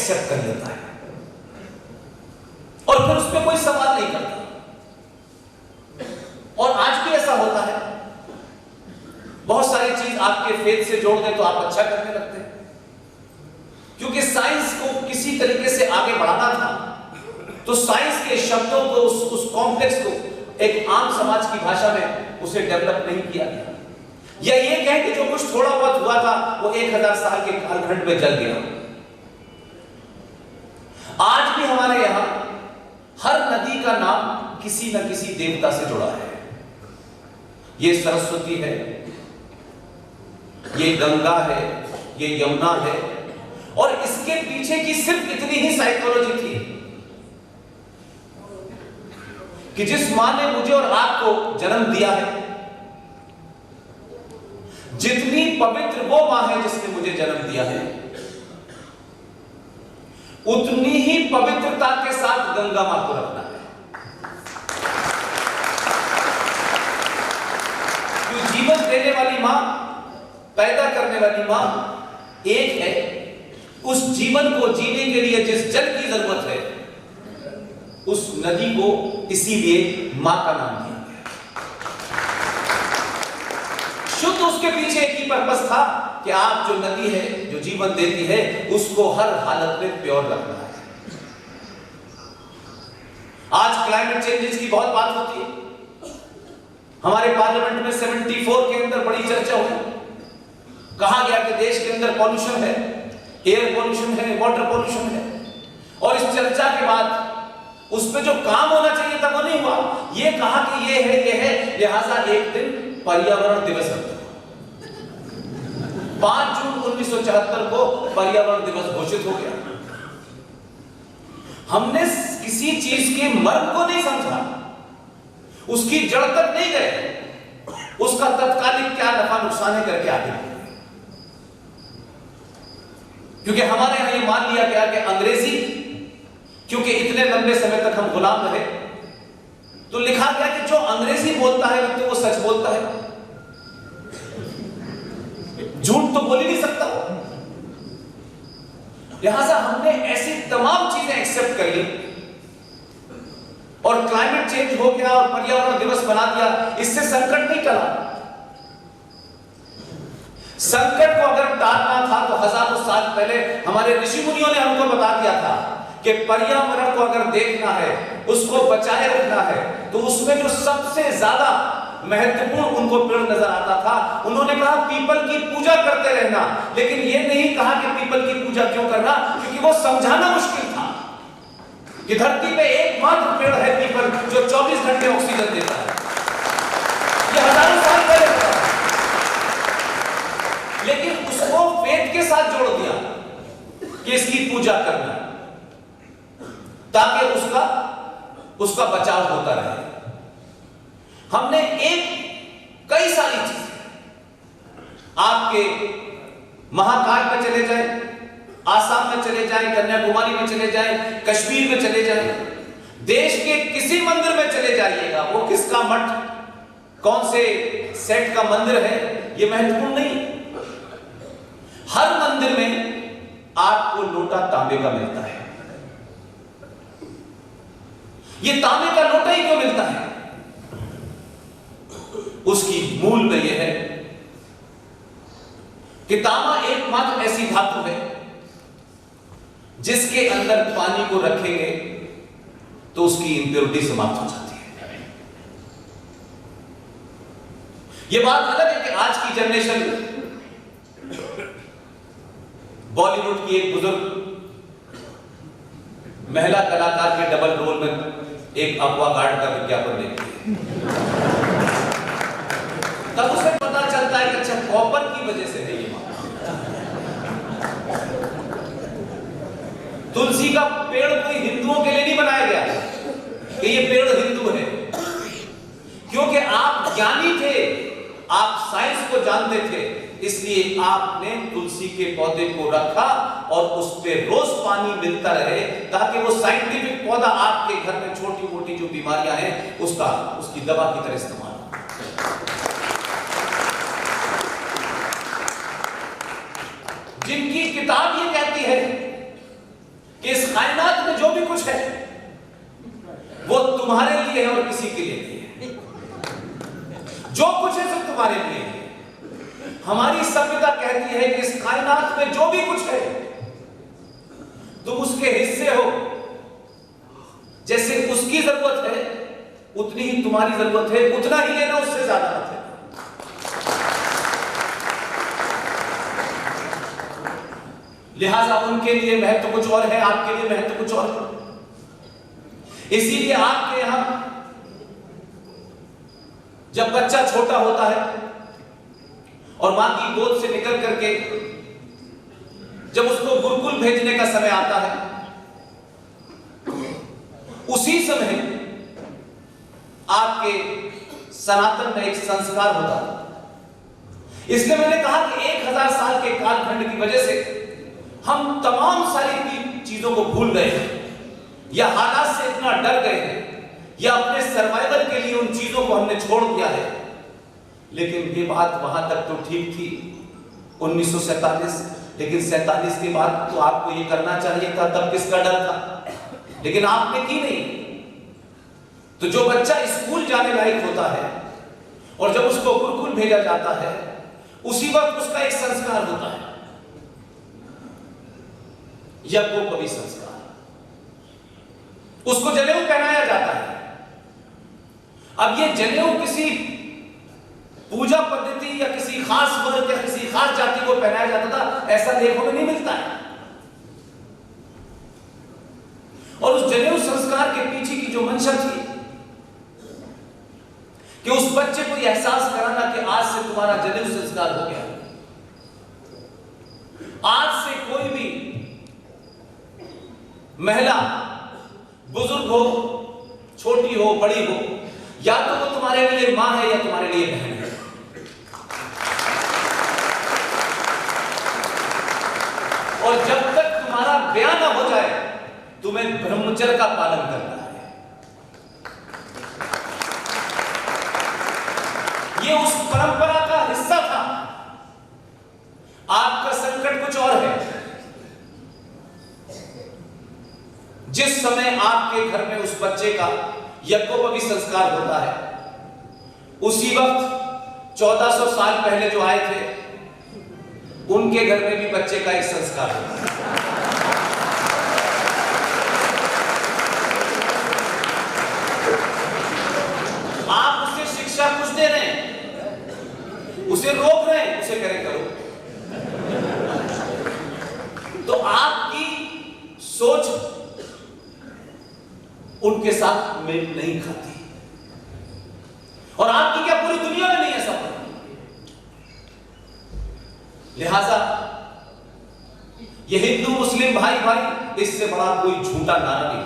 Accept कर लेता है और फिर उसमें कोई सवाल नहीं करता। और आज भी ऐसा होता है, बहुत सारी चीज आपके फेथ से जोड़ दें तो आप अच्छा करने लगते हैं, क्योंकि साइंस को किसी तरीके से आगे बढ़ाना था तो साइंस के शब्दों को उस कॉम्प्लेक्स को एक आम समाज की भाषा में उसे डेवलप नहीं किया गया। या ये कहें कि जो कुछ थोड़ा बहुत हुआ था वो 1000 साल के कालखंड में जल गया। आज भी हमारे यहां हर नदी का नाम किसी न किसी देवता से जुड़ा है। ये सरस्वती है, ये गंगा है, ये यमुना है, और इसके पीछे की सिर्फ इतनी ही साइकोलॉजी थी कि जिस मां ने मुझे और आपको जन्म दिया है, जितनी पवित्र वो मां है जिसने मुझे जन्म दिया है, उतनी ही पवित्रता के साथ गंगा मां को रखना है। जो जीवन देने वाली मां, पैदा करने वाली मां एक है, उस जीवन को जीने के लिए जिस जल की जरूरत है, उस नदी को इसीलिए मां का नाम दिया गया। शुद्ध उसके पीछे एक ही पर्पस था कि आप जो नदी है, जो जीवन देती है, उसको हर हालत में प्योर रखना है। आज क्लाइमेट चेंजेस की बहुत बात होती है। हमारे पार्लियामेंट में 74 के अंदर बड़ी चर्चा हुई। कहा गया कि देश के अंदर पॉल्यूशन है, एयर पॉल्यूशन है, वाटर पॉल्यूशन है, और इस चर्चा के बाद उस पे जो काम होना चाहिए था वो नहीं हुआ। ये कहा कि ये है, लिहाजा एक दिन पर्यावरण दिवस रखा। 5 जून 1974 को पर्यावरण दिवस घोषित हो गया। हमने किसी चीज के मर्म को नहीं समझा, उसकी जड़ तक नहीं गए, उसका तत्कालिक क्या नफा नुकसान है करके आगे। क्योंकि हमारे यहां ये मान लिया गया कि अंग्रेजी, क्योंकि इतने लंबे समय तक हम गुलाम रहे, तो लिखा गया कि जो अंग्रेजी बोलता है तो वो सच बोलता है, झूठ तो बोल ही नहीं सकता। लिहाजा हमने ऐसी तमाम चीजें एक्सेप्ट कर ली और क्लाइमेट चेंज हो गया और पर्यावरण दिवस बना दिया। इससे संकट नहीं टला। संकट को अगर टालना था तो हजारों साल पहले हमारे ऋषि मुनियों ने हमको बता दिया था कि पर्यावरण को अगर देखना है, उसको बचाए रखना है, तो उसमें जो सबसे ज्यादा महत्वपूर्ण उनको पेड़ नजर आता था, उन्होंने कहा पीपल की पूजा करते रहना। लेकिन यह नहीं कहा कि पीपल की पूजा क्यों करना, क्योंकि वो समझाना मुश्किल था कि धरती पे एकमात्र पेड़ है पीपल जो 24 घंटे ऑक्सीजन देता है। ये हजारों साल पहले था, लेकिन उसको वेद के साथ जोड़ दिया कि इसकी पूजा करना, ताकि उसका बचाव होता रहे। हमने कई सारी चीजें, आपके महाकाल में चले जाएं, आसाम में चले जाएं, कन्याकुमारी में चले जाएं, कश्मीर में चले जाएं, देश के किसी मंदिर में चले जाइएगा, वो किसका मठ, कौन से सेट का मंदिर है, ये महत्वपूर्ण नहीं। हर मंदिर में आपको लोटा तांबे का मिलता है। ये तांबे का लोटा ही क्यों मिलता है? उसकी मूल में यह है कि तांबा एकमात्र ऐसी धातु है जिसके अंदर पानी को रखेंगे तो उसकी इंप्योरिटी समाप्त हो जाती है। यह बात अलग है कि आज की जनरेशन बॉलीवुड की एक बुजुर्ग महिला कलाकार के डबल रोल में एक एक्वागार्ड का विज्ञापन देखती है, तब उसे पता चलता है कि अच्छा कॉपर की वजह से है ये बात। तुलसी का पेड़ कोई हिंदुओं के लिए नहीं बनाया गया कि ये पेड़ हिंदू है, क्योंकि आप ज्ञानी थे, आप साइंस को जानते थे, इसलिए आपने तुलसी के पौधे को रखा और उस पे रोज पानी मिलता रहे, ताकि वो साइंटिफिक पौधा आपके घर में छोटी मोटी जो बीमारियां हैं उसकी दवा की तरह इस्तेमाल। जिनकी किताब ये कहती है तुम्हारे लिए है और किसी के लिए नहीं है। जो कुछ है सब तुम्हारे लिए है। हमारी सभ्यता कहती है कि इस कायनात में जो भी कुछ है तुम उसके हिस्से हो। जैसे उसकी जरूरत है उतनी ही तुम्हारी जरूरत है, उतना ही लेना, उससे ज्यादा मत लेना। लिहाजा उनके लिए महत्व कुछ और है, आपके लिए महत्व कुछ और है। इसीलिए आपके यहां जब बच्चा छोटा होता है और मां की गोद से निकल करके जब उसको गुरुकुल भेजने का समय आता है, उसी समय आपके सनातन में एक संस्कार होता है। इसलिए मैंने कहा कि 1000 साल के कालखंड की वजह से हम तमाम सारी चीजों को भूल गए हैं या हालात से इतना डर गए हैं या अपने सर्वाइवल के लिए उन चीजों को हमने छोड़ दिया है। लेकिन ये बात वहां तक तो ठीक थी 1947, लेकिन 47 के बाद तो आपको ये करना चाहिए था, तब किसका डर था, लेकिन आपने की नहीं। तो जो बच्चा स्कूल जाने लायक होता है और जब उसको गुरुकुल भेजा जाता है, उसी वक्त उसका एक संस्कार होता है, यज्ञोपवीत संस्कार। उसको जनेऊ पहनाया जाता है। अब ये जनेऊ किसी पूजा पद्धति या किसी खास वर्ग या किसी खास जाति को पहनाया जाता था, ऐसा लेखों में नहीं मिलता है। और उस जनेऊ संस्कार के पीछे की जो मंशा थी कि उस बच्चे को यह एहसास कराना कि आज से तुम्हारा जनेऊ संस्कार हो गया। आज से कोई भी महिला बुजुर्ग हो, छोटी हो, बड़ी हो, या तो वो तुम्हारे लिए मां है या तुम्हारे लिए बहन है। और जब तक तुम्हारा ब्याह ना हो जाए तुम्हें ब्रह्मचर्य का पालन करना है। ये उस परंपरा का हिस्सा था। आपका संकट कुछ और है। जिस समय आपके घर में उस बच्चे का यज्ञोपवीत संस्कार होता है, उसी वक्त 1400 साल पहले जो आए थे उनके घर में भी बच्चे का एक संस्कार होता है। आप उसे शिक्षा कुछ दे रहे हैं, उसे रोक रहे हैं, उसे करे करो, तो आपकी सोच उनके साथ मेल नहीं खाती। और आपकी क्या पूरी दुनिया में नहीं ऐसा होता। लिहाजा ये हिंदू मुस्लिम भाई भाई, इससे बड़ा कोई झूठा नारा नहीं।